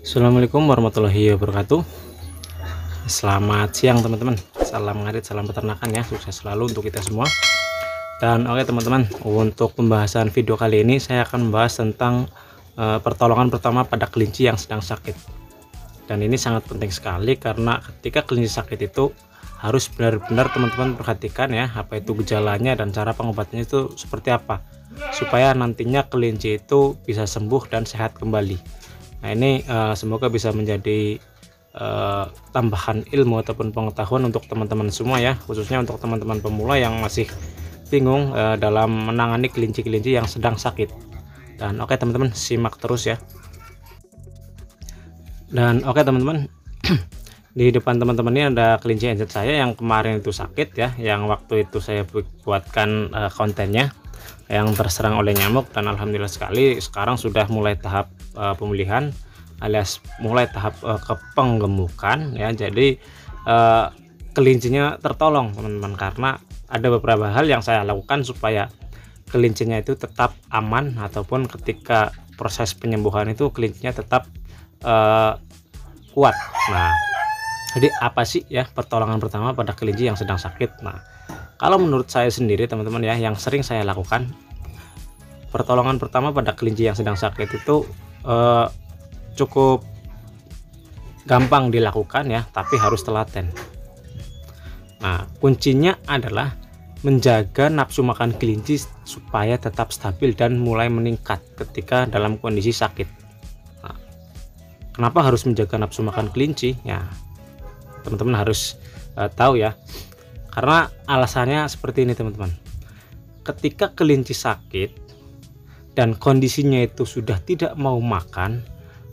Assalamualaikum warahmatullahi wabarakatuh. Selamat siang teman-teman. Salam ngarit, salam peternakan ya. Sukses selalu untuk kita semua. Dan oke teman-teman, untuk pembahasan video kali ini saya akan membahas tentang pertolongan pertama pada kelinci yang sedang sakit. Dan ini sangat penting sekali karena ketika kelinci sakit itu harus benar-benar teman-teman perhatikan ya, apa itu gejalanya dan cara pengobatannya itu seperti apa, supaya nantinya kelinci itu bisa sembuh dan sehat kembali. Nah ini semoga bisa menjadi tambahan ilmu ataupun pengetahuan untuk teman-teman semua ya, khususnya untuk teman-teman pemula yang masih bingung dalam menangani kelinci-kelinci yang sedang sakit. Dan oke teman-teman, simak terus ya. Dan oke teman-teman, di depan teman-teman ini ada kelinci NZ saya yang kemarin itu sakit ya, yang waktu itu saya buatkan kontennya, yang terserang oleh nyamuk, dan alhamdulillah sekali sekarang sudah mulai tahap pemulihan alias mulai tahap kepenggemukan ya. Jadi kelincinya tertolong teman-teman, karena ada beberapa hal yang saya lakukan supaya kelincinya itu tetap aman, ataupun ketika proses penyembuhan itu kelincinya tetap kuat. Nah, jadi apa sih ya pertolongan pertama pada kelinci yang sedang sakit? Nah, kalau menurut saya sendiri teman-teman ya, yang sering saya lakukan, pertolongan pertama pada kelinci yang sedang sakit itu cukup gampang dilakukan ya, tapi harus telaten. Nah, kuncinya adalah menjaga nafsu makan kelinci supaya tetap stabil dan mulai meningkat ketika dalam kondisi sakit. Nah, kenapa harus menjaga nafsu makan kelinci? Ya, teman-teman harus tahu ya, karena alasannya seperti ini teman-teman. Ketika kelinci sakit dan kondisinya itu sudah tidak mau makan,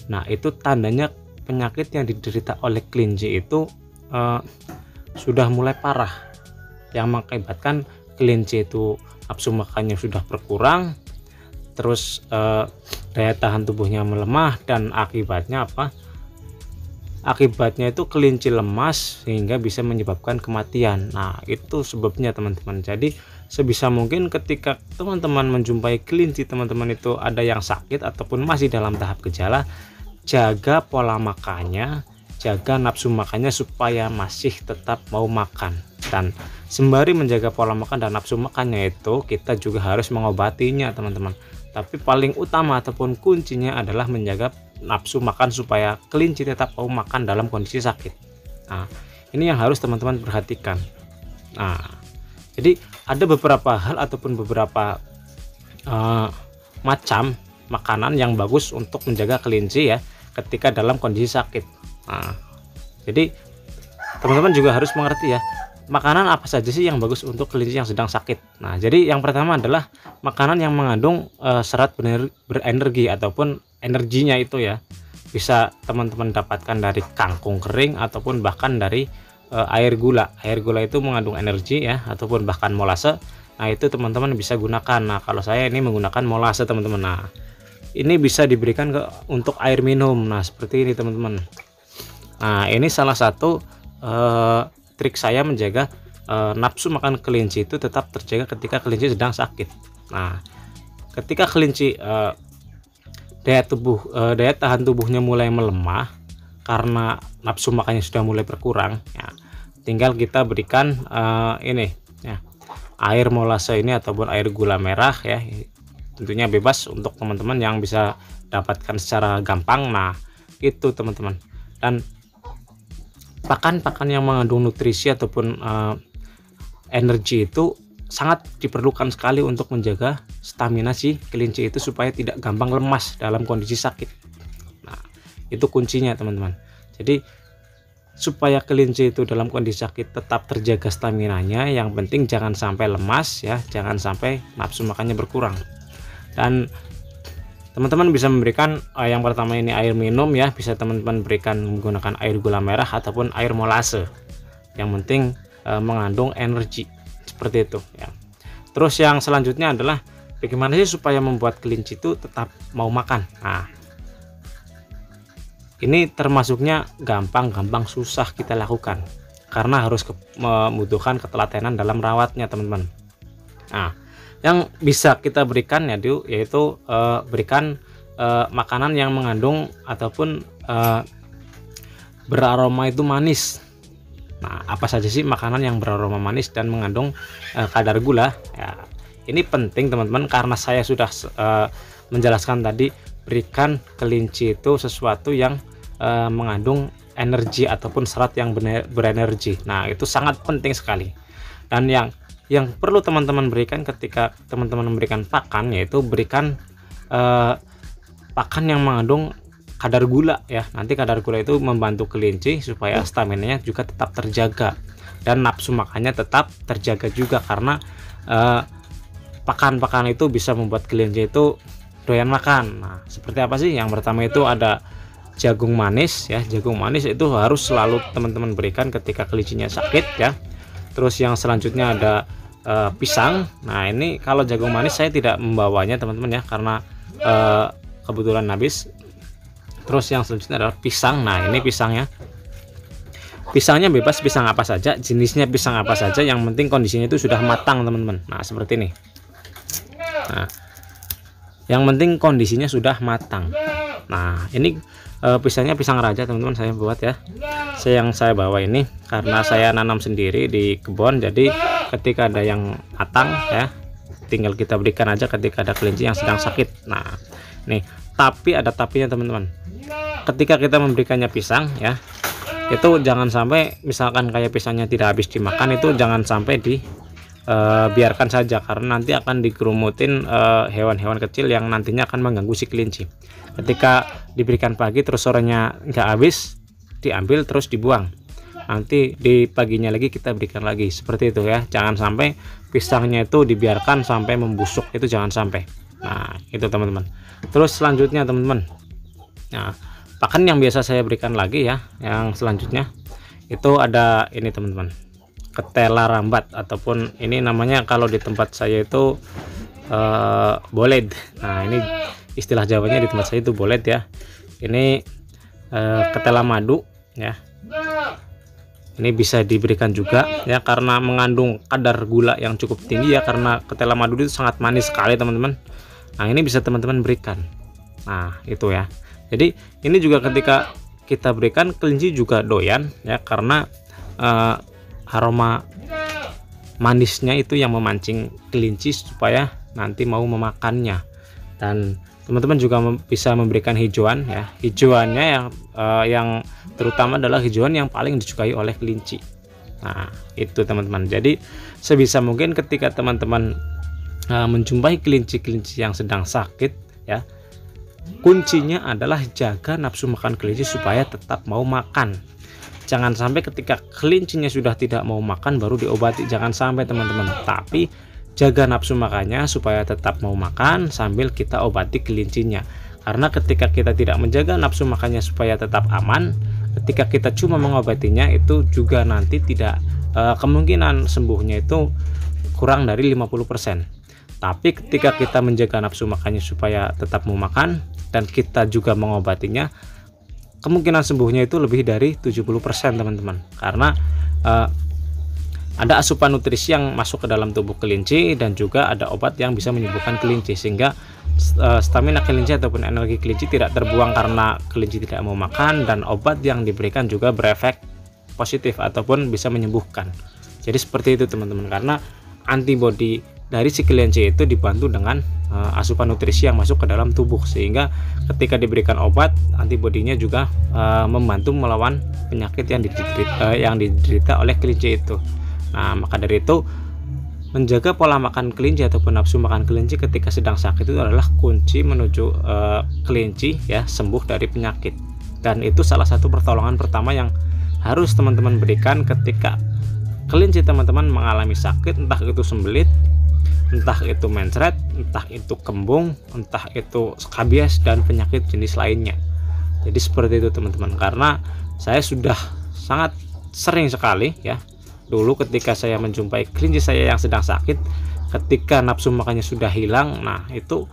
nah itu tandanya penyakit yang diderita oleh kelinci itu sudah mulai parah, yang mengakibatkan kelinci itu nafsu makannya sudah berkurang, terus daya tahan tubuhnya melemah, dan akibatnya apa? Akibatnya itu kelinci lemas sehingga bisa menyebabkan kematian. Nah itu sebabnya teman-teman. Jadi sebisa mungkin ketika teman-teman menjumpai kelinci teman-teman itu ada yang sakit ataupun masih dalam tahap gejala, jaga pola makannya, jaga nafsu makannya supaya masih tetap mau makan. Dan sembari menjaga pola makan dan nafsu makannya itu, kita juga harus mengobatinya teman-teman. Tapi paling utama ataupun kuncinya adalah menjaga nafsu makan supaya kelinci tetap mau makan dalam kondisi sakit. Nah ini yang harus teman-teman perhatikan. Nah jadi ada beberapa hal ataupun beberapa macam makanan yang bagus untuk menjaga kelinci ya ketika dalam kondisi sakit. Nah jadi teman-teman juga harus mengerti ya, makanan apa saja sih yang bagus untuk kelinci yang sedang sakit. Nah jadi yang pertama adalah makanan yang mengandung serat berenergi ataupun energinya itu ya, bisa teman-teman dapatkan dari kangkung kering ataupun bahkan dari air gula. Air gula itu mengandung energi ya, ataupun bahkan molase. Nah itu teman-teman bisa gunakan. Nah kalau saya ini menggunakan molase teman-teman. Nah ini bisa diberikan untuk air minum. Nah seperti ini teman-teman. Nah ini salah satu trik saya menjaga nafsu makan kelinci itu tetap terjaga ketika kelinci sedang sakit. Nah ketika kelinci daya tahan tubuhnya mulai melemah karena nafsu makannya sudah mulai berkurang ya, tinggal kita berikan ini ya, air molase ini ataupun air gula merah ya, tentunya bebas untuk teman-teman yang bisa dapatkan secara gampang. Nah itu teman-teman. Dan pakan-pakan yang mengandung nutrisi ataupun energi itu sangat diperlukan sekali untuk menjaga stamina si kelinci itu supaya tidak gampang lemas dalam kondisi sakit. Nah itu kuncinya teman-teman. Jadi supaya kelinci itu dalam kondisi sakit tetap terjaga staminanya, yang penting jangan sampai lemas ya, jangan sampai nafsu makannya berkurang. Dan teman-teman bisa memberikan yang pertama ini air minum ya, bisa teman-teman berikan menggunakan air gula merah ataupun air molase, yang penting mengandung energi seperti itu ya. Terus yang selanjutnya adalah bagaimana sih supaya membuat kelinci itu tetap mau makan. Nah ini termasuknya gampang susah kita lakukan karena harus membutuhkan ketelatenan dalam rawatnya teman-teman. Nah yang bisa kita berikan ya yaitu berikan makanan yang mengandung ataupun beraroma itu manis. Nah, apa saja sih makanan yang beraroma manis dan mengandung kadar gula? Ya, ini penting teman-teman, karena saya sudah menjelaskan tadi, berikan kelinci itu sesuatu yang mengandung energi ataupun serat yang berenergi. Nah, itu sangat penting sekali. Dan yang perlu teman-teman berikan ketika teman-teman memberikan pakan, yaitu berikan pakan yang mengandung kadar gula ya. Nanti kadar gula itu membantu kelinci supaya stamina-nya juga tetap terjaga dan nafsu makannya tetap terjaga juga, karena pakan-pakan itu bisa membuat kelinci itu doyan makan. Nah, seperti apa sih? Yang pertama itu ada jagung manis ya. Jagung manis itu harus selalu teman-teman berikan ketika kelincinya sakit ya. Terus yang selanjutnya ada pisang. Nah, ini kalau jagung manis saya tidak membawanya teman-teman ya, karena kebetulan habis. Terus yang selanjutnya adalah pisang. Nah, ini pisangnya bebas, pisang apa saja, jenisnya pisang apa saja, yang penting kondisinya itu sudah matang teman-teman. Nah, seperti ini. Nah, yang penting kondisinya sudah matang. Nah, ini pisangnya pisang raja teman-teman, saya buat ya. Yang saya bawa ini karena saya nanam sendiri di kebun, jadi ketika ada yang matang ya, tinggal kita berikan aja ketika ada kelinci yang sedang sakit. Nah, nih, tapi ada tapinya teman-teman. Ketika kita memberikannya pisang ya, itu jangan sampai misalkan kayak pisangnya tidak habis dimakan, itu jangan sampai biarkan saja, karena nanti akan dikerumutin hewan-hewan kecil yang nantinya akan mengganggu si kelinci. Ketika diberikan pagi terus sorenya nggak habis, diambil terus dibuang, nanti di paginya lagi kita berikan lagi, seperti itu ya. Jangan sampai pisangnya itu dibiarkan sampai membusuk, itu jangan sampai. Nah, itu teman-teman. Terus selanjutnya teman-teman, nah, pakan yang biasa saya berikan lagi ya, yang selanjutnya itu ada ini teman-teman, ketela rambat, ataupun ini namanya kalau di tempat saya itu boled. Nah, ini istilah Jawanya di tempat saya itu boled ya. Ini ketela madu ya. Ini bisa diberikan juga ya, karena mengandung kadar gula yang cukup tinggi ya, karena ketela madu itu sangat manis sekali teman-teman. Nah, ini bisa teman-teman berikan. Nah, itu ya. Jadi ini juga ketika kita berikan, kelinci juga doyan ya, karena aroma manisnya itu yang memancing kelinci supaya nanti mau memakannya. Dan teman-teman juga bisa memberikan hijauan ya. Hijauannya yang terutama adalah hijauan yang paling disukai oleh kelinci. Nah, itu teman-teman. Jadi sebisa mungkin ketika teman-teman menjumpai kelinci-kelinci yang sedang sakit ya, kuncinya adalah jaga nafsu makan kelinci supaya tetap mau makan. Jangan sampai ketika kelincinya sudah tidak mau makan baru diobati, jangan sampai teman-teman. Tapi jaga nafsu makannya supaya tetap mau makan sambil kita obati kelincinya. Karena ketika kita tidak menjaga nafsu makannya supaya tetap aman, ketika kita cuma mengobatinya, itu juga nanti tidak kemungkinan sembuhnya itu kurang dari 50%. Tapi ketika kita menjaga nafsu makannya supaya tetap mau makan dan kita juga mengobatinya, kemungkinan sembuhnya itu lebih dari 70% teman-teman. Karena ada asupan nutrisi yang masuk ke dalam tubuh kelinci, dan juga ada obat yang bisa menyembuhkan kelinci, sehingga stamina kelinci ataupun energi kelinci tidak terbuang karena kelinci tidak mau makan, dan obat yang diberikan juga berefek positif ataupun bisa menyembuhkan. Jadi seperti itu teman-teman, karena antibodi dari si kelinci itu dibantu dengan asupan nutrisi yang masuk ke dalam tubuh, sehingga ketika diberikan obat, antibodinya juga membantu melawan penyakit yang diderita oleh kelinci itu. Nah, maka dari itu menjaga pola makan kelinci ataupun nafsu makan kelinci ketika sedang sakit itu adalah kunci menuju kelinci ya sembuh dari penyakit. Dan itu salah satu pertolongan pertama yang harus teman-teman berikan ketika kelinci teman-teman mengalami sakit, entah itu sembelit, entah itu mencret, entah itu kembung, entah itu skabies dan penyakit jenis lainnya. Jadi seperti itu teman-teman, karena saya sudah sangat sering sekali ya, dulu ketika saya menjumpai kelinci saya yang sedang sakit, ketika nafsu makannya sudah hilang, nah itu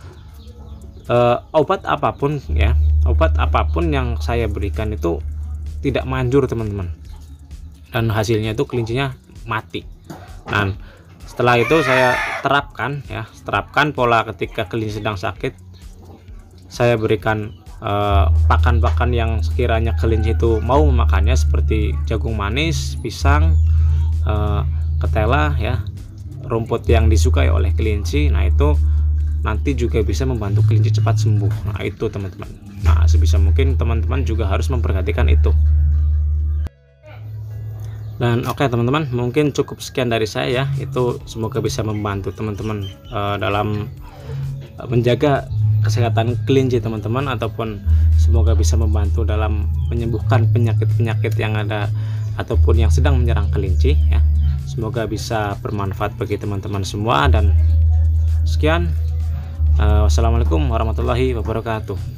obat apapun ya, obat apapun yang saya berikan itu tidak manjur teman-teman, dan hasilnya itu kelincinya mati. Dan setelah itu saya terapkan pola ketika kelinci sedang sakit, saya berikan pakan-pakan yang sekiranya kelinci itu mau memakannya, seperti jagung manis, pisang, ketela ya, rumput yang disukai oleh kelinci. Nah itu nanti juga bisa membantu kelinci cepat sembuh. Nah itu teman-teman. Nah sebisa mungkin teman-teman juga harus memperhatikan itu. Dan oke teman-teman, mungkin cukup sekian dari saya ya. Itu semoga bisa membantu teman-teman dalam menjaga kesehatan kelinci teman-teman, ataupun semoga bisa membantu dalam menyembuhkan penyakit-penyakit yang ada ataupun yang sedang menyerang kelinci ya. Semoga bisa bermanfaat bagi teman-teman semua, dan sekian. Wassalamualaikum warahmatullahi wabarakatuh.